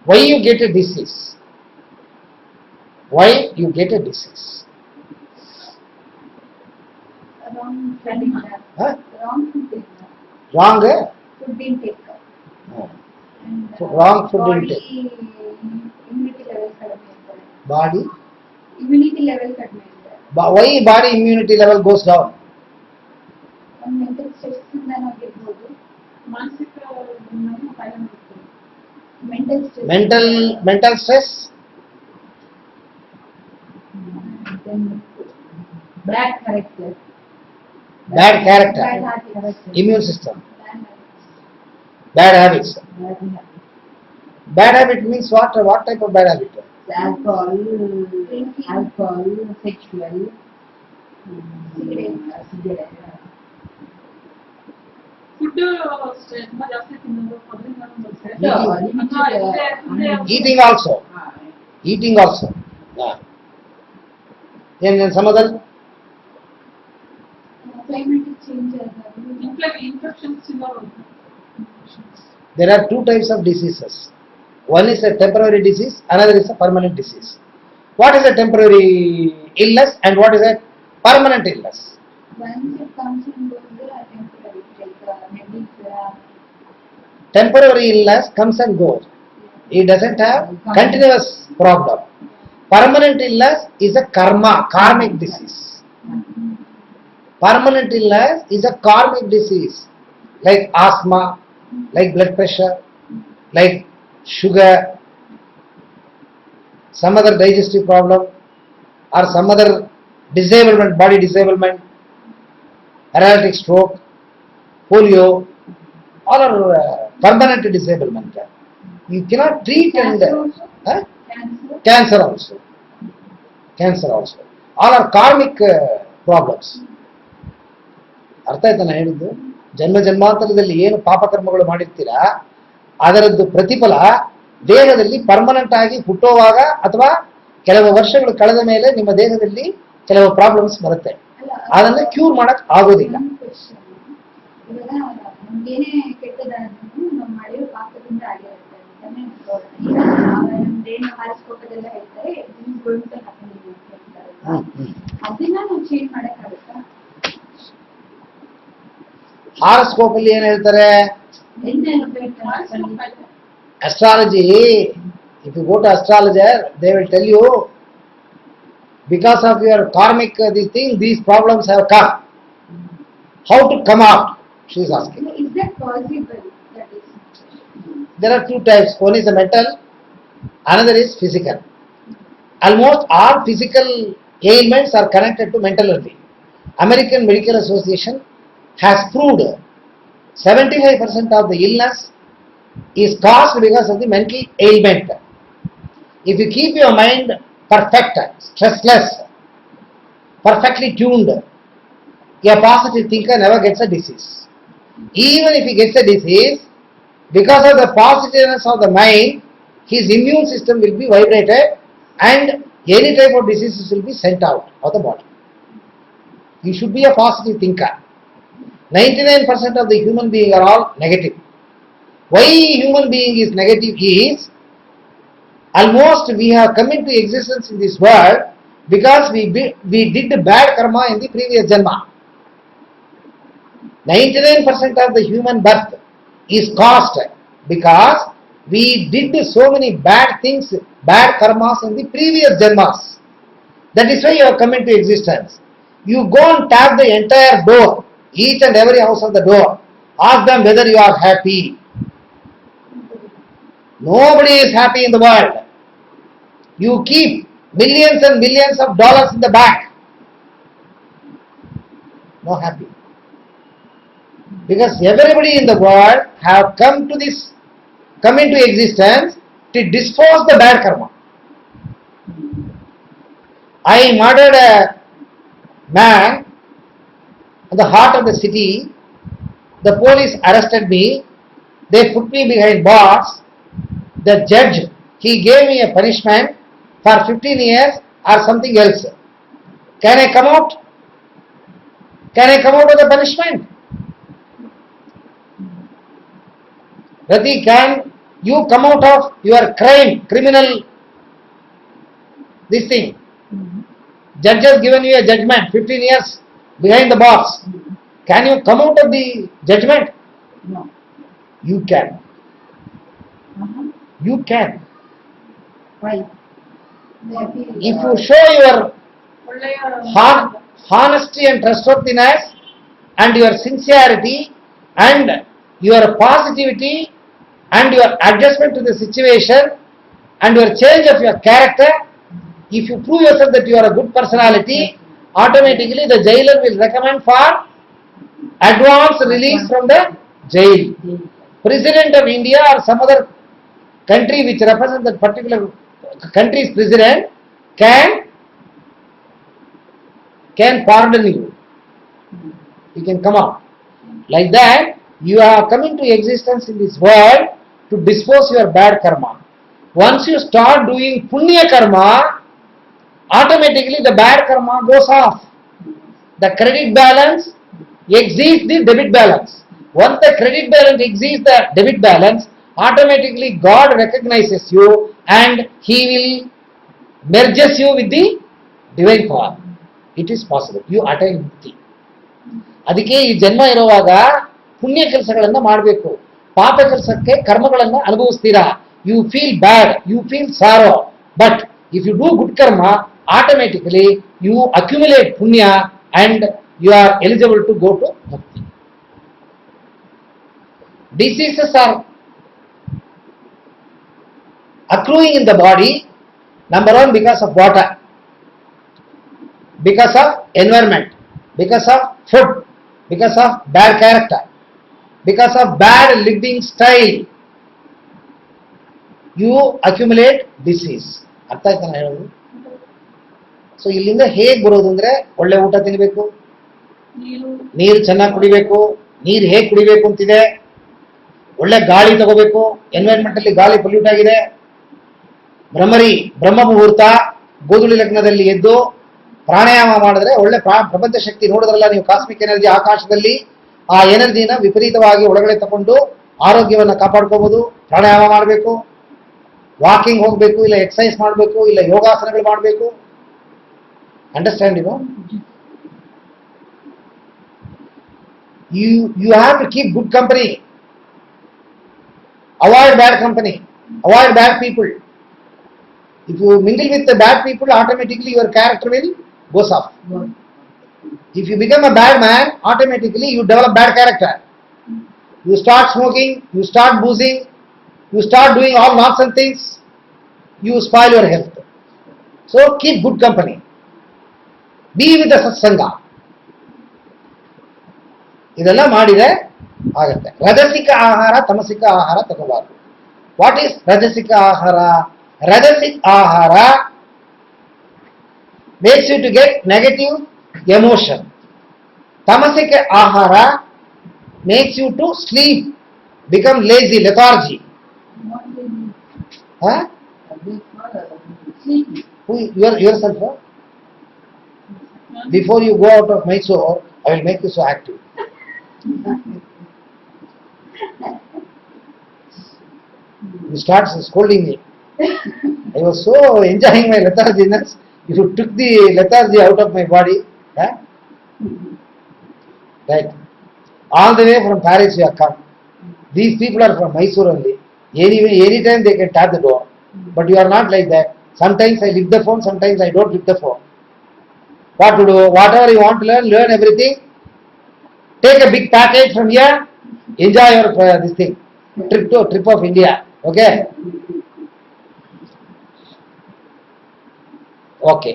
Why you get a disease? Why you get a disease? Wrong food intake. Huh? Wrong food intake. Wrong? Food intake. No. And Wrong food body intake. immunity level ಕಡಿಮೆ ಇರ್ತದೆ. Body? Immunity level ಕಡಿಮೆ ಇರ್ತದೆ. Why body immunity level goes down? ಒಂದು mental stress ಇಂದನೂ ಆಗಿರ್ಬೋದು. ಮಾನಸಿಕ Mental stress? Bad character. Bad character. Bad habits. Immune system. Bad Bad habits. Bad habit means what? What type of bad habit? Alcohol, sexual, cigarette. Food ತುಂಬಾ ಜಾಸ್ತಿ ತಿನ್ನೋದು Eating also. Eating also. Yeah. Then some other? Climatic change. Infections ತಿನ್ನೋದು. There are two types of diseases. One is a temporary disease, another is a permanent disease. What is a temporary illness and what is a permanent illness? Once it comes and goes, temporary, like maybe Temporary illness comes and goes. It doesn't have continuous problem. Permanent illness is a karmic disease. Permanent illness is a karmic disease, like asthma, like blood pressure, like sugar, some other digestive problem, or some other disablement, body disablement, paralytic stroke, polio, all are permanent disablement. You cannot treat and cancer also. All are karmic problems. ಅರ್ಥ ಆಯ್ತಾ ನಾನು ಹೇಳಿದ್ದು? ಜನ್ಮ ಜನ್ಮಾಂತರದಲ್ಲಿ ಏನು ಪಾಪಕರ್ಮಗಳು ಮಾಡಿರ್ತೀರಾ ಅದರದ್ದು ಪ್ರತಿಫಲ ದೇಹದಲ್ಲಿ permanent ಆಗಿ ಹುಟ್ಟುವಾಗ ಅಥವಾ ಕೆಲವು ವರ್ಷಗಳು ಕಳೆದ ಮೇಲೆ ನಿಮ್ಮ ದೇಹದಲ್ಲಿ ಕೆಲವು ಪ್ರಾಬ್ಲಮ್ಸ್ ಬರುತ್ತೆ. ಅದನ್ನ ಕ್ಯೂರ್ ಮಾಡಕ್ ಆಗೋದಿಲ್ಲ. ಇವಾಗ ನಮ್ಗೇನೇ ಕೆಟ್ಟದಾದ್ರೂ ನಾವು ಮಾಡಿರೋ ಪಾಪದಿಂದ ಆಗಿರುತ್ತೆ ಅಂತಾನೆ ನಮ್ದೇನು ಹಾರಿಸ್ಕೋಪದೆಲ್ಲ ಹೇಳ್ತಾರೆ ಅದನ್ನ ನಾವು ಚೇಂಜ್ ಮಾಡಕ್ಕಾಗುತ್ತಾ? ಹಾರಸ್ಕೋಪ್ ಅಲ್ಲಿ ಏನ್ ಹೇಳ್ತಾರೆ? Astrology, if you go to astrologer, they will tell you because of your karmic this thing, these problems have come. How to come out? She is asking. Is that possible? That is. There are two types. One is the mental, another is physical. Almost all physical ailments are connected to mental only. American Medical Association has proved 75% of the illness is caused because of the mental ailment. If you keep your mind perfect, stressless, perfectly tuned, a positive thinker never gets a disease. Even if he gets a disease, because of the positiveness of the mind, his immune system will be vibrated and any type of diseases will be sent out of the body. You should be a positive thinker. 99% of the human being are all negative. Why human being is negative is almost we have come into existence in this world because we did bad karma in the previous janma. 99% of the human birth is caused because we did so many bad things, bad karmas in the previous janmas. That is why you have come into existence. You go and tap the entire door, each and every house of the door. Ask them whether you are happy. Nobody is happy in the world. You keep millions and millions of dollars in the bank. No happy. Because everybody in the world have come into existence to dispose the bad karma. I murdered a man at the heart of the city. The police arrested me. They put me behind bars. The judge, he gave me a punishment for 15 years or something else. Can I come out? Can I come out of the punishment? Rati, can You come out of your criminal, this thing. Judge has given you a judgment, 15 years behind the bars. Can you come out of the judgment? No. You can. You can. Why? They feel, If you show your ಒಳ್ಳೆಯ honesty and trustworthiness and your sincerity and your positivity and your adjustment to the situation and your change of your character, if you prove yourself that you are a good personality, automatically the jailer will recommend for advance release from the jail. President of India or some other country which represents that particular country's president can pardon you. You can come out. Like that, you are coming to existence in this world to dispose your bad karma. Once you start doing punya karma, automatically the bad karma goes off. The credit balance exceeds the debit balance. Once the credit balance exceeds the debit balance, automatically God recognizes you and He will merges you with the divine power. It is possible. You attain mukti. ಅದಕ್ಕೆ ಈ ಜನ್ಮ ಇರುವಾಗ ಪುಣ್ಯ ಕೆಲಸಗಳನ್ನ ಮಾಡಬೇಕು. ಪಾಪ ಕೆಲಸಕ್ಕೆ ಕರ್ಮಗಳನ್ನ ಅನುಭವಿಸ್ತೀರಾ. You feel bad, you feel sorrow, but if you do good karma, automatically you accumulate punya and you are eligible to go to mukti. Diseases are accruing in the body, number one, because of water, because of environment, because of food, because of bad character, because of bad living style, you accumulate disease. ಅರ್ಥ ಆಯ್ತಾ ನಾನು ಹೇಳೋದು? So ಇಲ್ಲಿಂದ ಹೇಗೆ ಬರೋದು ಅಂದ್ರೆ, ಒಳ್ಳೆ ಊಟ ತಿನ್ನಬೇಕು, ನೀರು ಚೆನ್ನಾಗಿ ಕುಡಿಬೇಕು. ನೀರು ಹೇಗೆ ಕುಡಿಬೇಕು ಅಂತಿದೆ, ಒಳ್ಳೆ ಗಾಳಿ ತಗೋಬೇಕು. ಎನ್ವೈರನ್ಮೆಂಟ್ ಅಲ್ಲಿ ಗಾಳಿ ಪೊಲ್ಯೂಟ್ ಆಗಿದೆ. ಬ್ರಹ್ಮ ಮುಹೂರ್ತ ಗೋಧುಳಿ ಲಗ್ನದಲ್ಲಿ ಎದ್ದು ಪ್ರಾಣಾಯಾಮ ಮಾಡಿದ್ರೆ ಒಳ್ಳೆ ಪ್ರಪಂಚ ಶಕ್ತಿ. ನೋಡಿದ್ರಲ್ಲ ನೀವು, ಕಾಸ್ಮಿಕ್ ಎನರ್ಜಿ ಆಕಾಶದಲ್ಲಿ, ಆ ಎನರ್ಜಿನ ವಿಪರೀತವಾಗಿ ಒಳಗಡೆ ತಗೊಂಡು ಆರೋಗ್ಯವನ್ನು ಕಾಪಾಡ್ಕೋಬಹುದು. ಪ್ರಾಣಾಯಾಮ ಮಾಡಬೇಕು, ವಾಕಿಂಗ್ ಹೋಗಬೇಕು, ಇಲ್ಲ ಎಕ್ಸಸೈಸ್ ಮಾಡಬೇಕು, ಇಲ್ಲ ಯೋಗಾಸನಗಳು ಮಾಡಬೇಕು. Understand, you have to keep good company. Avoid bad company. Avoid bad people. If you mingle with the bad people, automatically your character will go off. If you become a bad man, automatically you develop bad character. You start smoking, you start boozing, you start doing all nonsense things, you spoil your health. So keep good company. Be with the satsanga. ಇದೆಲ್ಲ ಮಾಡಿದ್ರೆ ಆಗುತ್ತೆ. ರಜಸಿಕ ಆಹಾರ, ತಮಸಿಕ ಆಹಾರ ತಗೋಬಾರ್ದು. What is ರಜಸಿಕ ahara? Rajasika ahara makes you to get negative emotion. Tamasika ahara makes you to sleep, become lazy, lethargy. Yourself? Before you go out of Mysore, I will make you so active. You start scolding me. I was so enjoying my letharginess. You took the lethargy out of my body. Huh? Right. All the way from Paris you have come. These people are from Mysore only. Anyway, anytime they can tap the door. But you are not like that. Sometimes I lift the phone, sometimes I don't lift the phone. What to do? Whatever you want to learn everything. Take a big package from here. Enjoy your this thing. Trip of India. Okay? Okay.